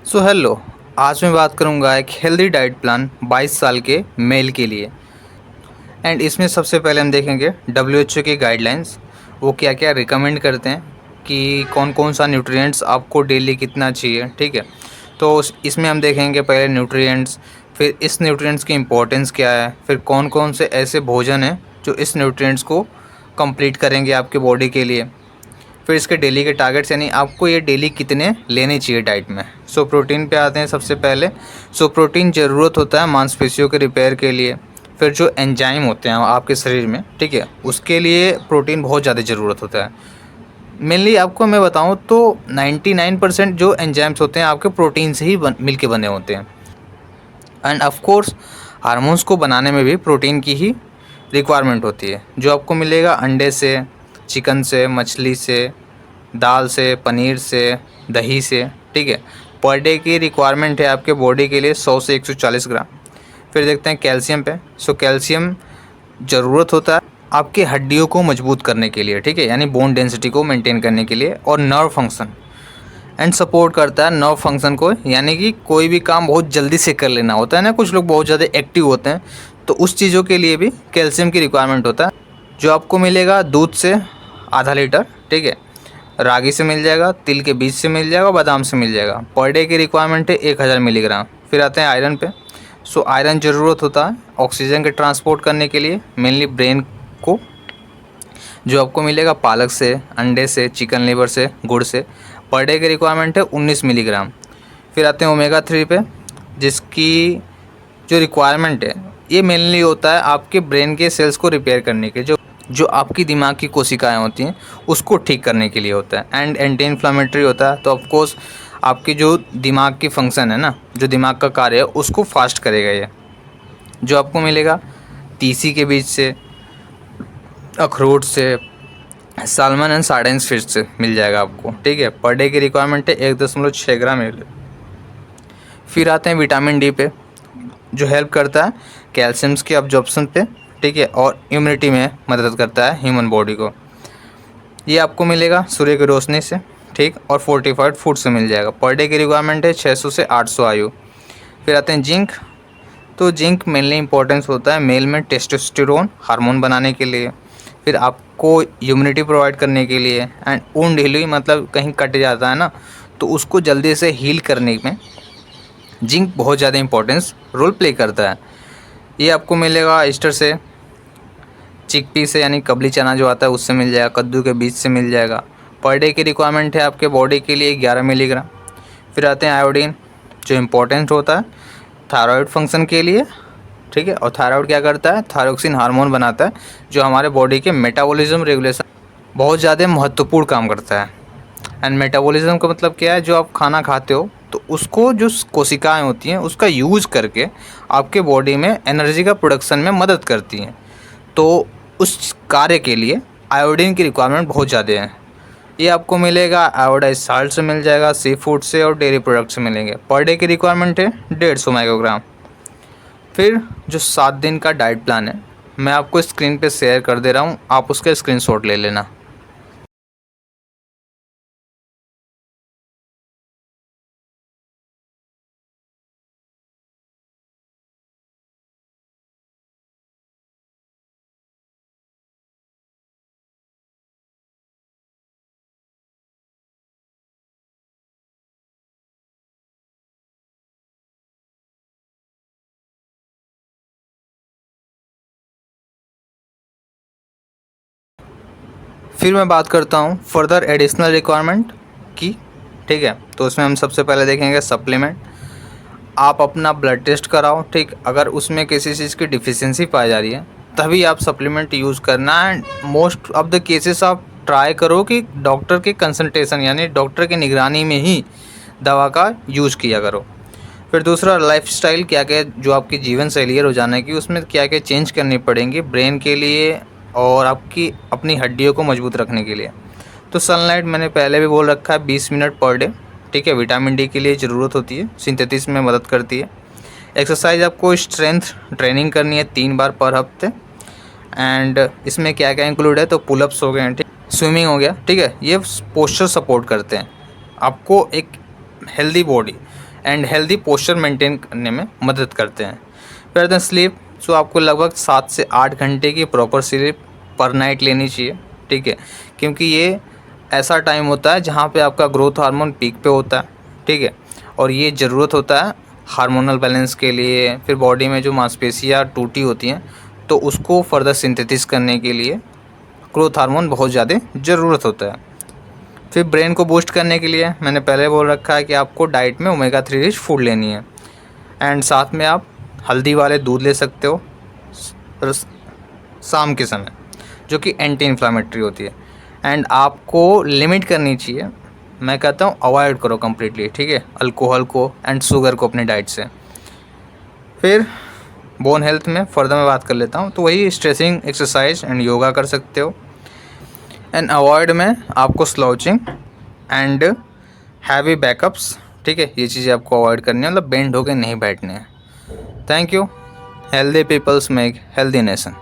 So hello. आज मैं बात करूंगा एक हेल्दी डाइट प्लान 22 साल के मेल के लिए। एंड इसमें सबसे पहले हम देखेंगे WHO की गाइडलाइंस, वो क्या क्या रिकमेंड करते हैं कि कौन कौन सा न्यूट्रिएंट्स आपको डेली कितना चाहिए। ठीक है, तो इसमें हम देखेंगे पहले न्यूट्रिएंट्स, फिर इस न्यूट्रिएंट्स की इम्पोर्टेंस क्या है, फिर कौन कौन से ऐसे भोजन हैं जो इस न्यूट्रिएंट्स को कंप्लीट करेंगे आपके बॉडी के लिए, फिर इसके डेली के टारगेट्स यानी आपको ये डेली कितने लेने चाहिए डाइट में। सो प्रोटीन पे आते हैं सबसे पहले। सो प्रोटीन ज़रूरत होता है मांसपेशियों के रिपेयर के लिए, फिर जो एंजाइम होते हैं आपके शरीर में, ठीक है, उसके लिए प्रोटीन बहुत ज़्यादा ज़रूरत होता है। मेनली आपको मैं बताऊं तो 99% जो एंजाइम्स होते हैं आपके प्रोटीन से ही मिल के बने होते हैं। एंड ऑफ कोर्स हार्मोन्स को बनाने में भी प्रोटीन की ही रिक्वायरमेंट होती है, जो आपको मिलेगा अंडे से, चिकन से, मछली से, दाल से, पनीर से, दही से। ठीक है, पर डे की रिक्वायरमेंट है आपके बॉडी के लिए 100 से 140 ग्राम। फिर देखते हैं कैल्शियम पे। सो कैल्शियम ज़रूरत होता है आपकी हड्डियों को मजबूत करने के लिए, ठीक है, यानी बोन डेंसिटी को मेंटेन करने के लिए, और नर्व फंक्शन एंड सपोर्ट करता है नर्व फंक्शन को, यानी कि कोई भी काम बहुत जल्दी से कर लेना होता है ना, कुछ लोग बहुत ज़्यादा एक्टिव होते हैं, तो उस चीज़ों के लिए भी कैल्शियम की रिक्वायरमेंट होता है, जो आपको मिलेगा दूध से आधा लीटर। ठीक है, रागी से मिल जाएगा, तिल के बीज से मिल जाएगा, बादाम से मिल जाएगा। पर डे की रिक्वायरमेंट है 1000 मिलीग्राम। फिर आते हैं आयरन पे। सो आयरन ज़रूरत होता है ऑक्सीजन के ट्रांसपोर्ट करने के लिए, मेनली ब्रेन को, जो आपको मिलेगा पालक से, अंडे से, चिकन लिवर से, गुड़ से। पर डे की रिक्वायरमेंट है 19 मिलीग्राम। फिर आते हैं ओमेगा 3 पे, जिसकी जो रिक्वायरमेंट है ये मेनली होता है आपके ब्रेन के सेल्स को रिपेयर करने के, जो आपकी दिमाग की कोशिकाएं होती हैं उसको ठीक करने के लिए होता है। एंड एंटी इन्फ्लामेटरी होता है, तो ऑफकोर्स आपकी जो दिमाग की फंक्शन है ना, जो दिमाग का कार्य है, उसको फास्ट करेगा ये, जो आपको मिलेगा तीसी के बीज से, अखरोट से, सालमन एंड सार्डेन्स फिश से मिल जाएगा आपको। ठीक है, पर डे की रिक्वायरमेंट है 1.6 ग्राम मिल। फिर आते हैं विटामिन डी पे, जो हेल्प करता है कैल्शियम्स के अब्जॉर्प्शन पे, ठीक है, और इम्यूनिटी में मदद करता है ह्यूमन बॉडी को। ये आपको मिलेगा सूर्य की रोशनी से, ठीक, और फोर्टिफाइड फूड से मिल जाएगा। पर डे की रिक्वायरमेंट है 600 से 800 आयु। फिर आते हैं जिंक। तो जिंक मेनली इंपॉर्टेंस होता है मेल में टेस्टोस्टेरोन हार्मोन बनाने के लिए, फिर आपको इम्यूनिटी प्रोवाइड करने के लिए, एंड वुंड हीलिंग, मतलब कहीं कट जाता है ना तो उसको जल्दी से हील करने में जिंक बहुत ज़्यादा इंपॉर्टेंस रोल प्ले करता है। ये आपको मिलेगा ईस्टर से, चिकपी से यानी कबली चना जो आता है उससे मिल जाएगा, कद्दू के बीज से मिल जाएगा। पर डे की रिक्वायरमेंट है आपके बॉडी के लिए 11 मिलीग्राम। फिर आते हैं आयोडीन, जो इम्पोर्टेंट होता है थायराइड फंक्शन के लिए, ठीक है, और थायराइड क्या करता है, थायरोक्सिन हार्मोन बनाता है, जो हमारे बॉडी के मेटाबॉलिज्म रेगुलेशन बहुत ज़्यादा महत्वपूर्ण काम करता है। एंड मेटाबॉलिज्म का मतलब क्या है, जो आप खाना खाते हो तो उसको जो कोशिकाएं होती हैं उसका यूज़ करके आपके बॉडी में एनर्जी का प्रोडक्शन में मदद करती हैं, तो उस कार्य के लिए आयोडीन की रिक्वायरमेंट बहुत ज़्यादा है। ये आपको मिलेगा आयोडाइज साल्ट से मिल जाएगा, सी फूड से और डेयरी प्रोडक्ट से मिलेंगे। पर डे की रिक्वायरमेंट है 150 माइक्रोग्राम। फिर जो 7 दिन का डाइट प्लान है मैं आपको स्क्रीन पे शेयर कर दे रहा हूँ, आप उसका स्क्रीनशॉट ले लेना। फिर मैं बात करता हूँ फर्दर एडिशनल रिक्वायरमेंट की। ठीक है, तो उसमें हम सबसे पहले देखेंगे सप्लीमेंट। आप अपना ब्लड टेस्ट कराओ, ठीक, अगर उसमें किसी चीज़ की डिफिशियंसी पाई जा रही है तभी आप सप्लीमेंट यूज़ करना। And most of the cases आप ट्राई करो कि डॉक्टर के कंसल्टेशन यानी डॉक्टर की निगरानी में ही दवा का यूज़ किया करो। फिर दूसरा लाइफस्टाइल, क्या क्या जो आपकी जीवन शैली है रोज़ाना की, उसमें क्या क्या चेंज करनी पड़ेंगी ब्रेन के लिए और आपकी अपनी हड्डियों को मजबूत रखने के लिए। तो सनलाइट मैंने पहले भी बोल रखा है 20 मिनट पर डे, ठीक है, विटामिन डी के लिए ज़रूरत होती है, सिंथेसिस में मदद करती है। एक्सरसाइज आपको स्ट्रेंथ ट्रेनिंग करनी है 3 बार पर हफ्ते। एंड इसमें क्या क्या इंक्लूड है, तो पुलअप्स हो गए हैं, ठीक, स्विमिंग हो गया, ठीक है, ये पोस्चर सपोर्ट करते हैं आपको। एक healthy body and healthy posture maintain करने में मदद करते हैं। फिर आते हैं स्लीप। सो आपको लगभग 7 से 8 घंटे की प्रॉपर स्लीप पर नाइट लेनी चाहिए, ठीक है, क्योंकि ये ऐसा टाइम होता है जहाँ पे आपका ग्रोथ हार्मोन पीक पे होता है, ठीक है, और ये ज़रूरत होता है हार्मोनल बैलेंस के लिए। फिर बॉडी में जो मांसपेशियाँ टूटी होती हैं तो उसको फर्दर सिंथेसिस करने के लिए ग्रोथ हार्मोन बहुत ज़्यादा ज़रूरत होता है। फिर ब्रेन को बूस्ट करने के लिए मैंने पहले बोल रखा है कि आपको डाइट में ओमेगा 3 रिच फूड लेनी है, एंड साथ में आप हल्दी वाले दूध ले सकते हो शाम के समय, जो कि एंटी इन्फ्लामेटरी होती है, एंड आपको लिमिट करनी चाहिए। मैं कहता हूँ अवॉइड करो कम्प्लीटली, ठीक है, अल्कोहल को एंड शुगर को अपने डाइट से। फिर बोन हेल्थ में फर्दर मैं बात कर लेता हूँ, तो वही स्ट्रेचिंग, एक्सरसाइज एंड योगा कर सकते हो। एंड अवॉइड में आपको स्लाउचिंग एंड हैवी बैकअप्स, ठीक है, ये चीज़ें आपको अवॉइड करनी है, मतलब बेंड होके नहीं बैठने हैं। Thank you. Healthy peoples make healthy nation.